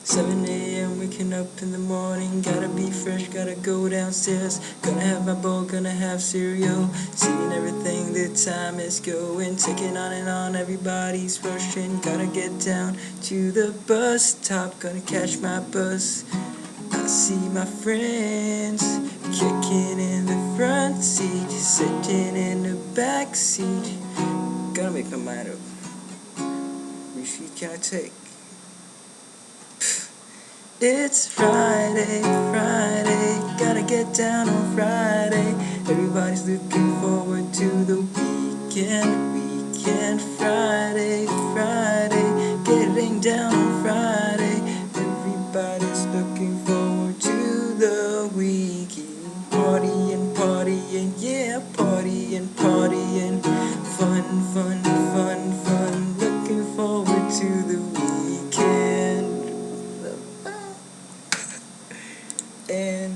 7 a.m. waking up in the morning, gotta be fresh, gotta go downstairs, gonna have my bowl, gonna have cereal, seeing everything, the time is going, ticking on and on, everybody's rushing, gotta get down to the bus stop, gonna catch my bus. I see my friends kicking in the front seat, sitting in the back seat. Gotta make my mind up. Which seat can I take? It's Friday, Friday, gotta get down on Friday. Everybody's looking forward to the weekend, weekend. Friday, Friday, getting down on Friday. Everybody's looking forward to the weekend. Partying, partying, yeah, partying, partying. Fun, fun, fun, fun. Looking forward to the weekend. And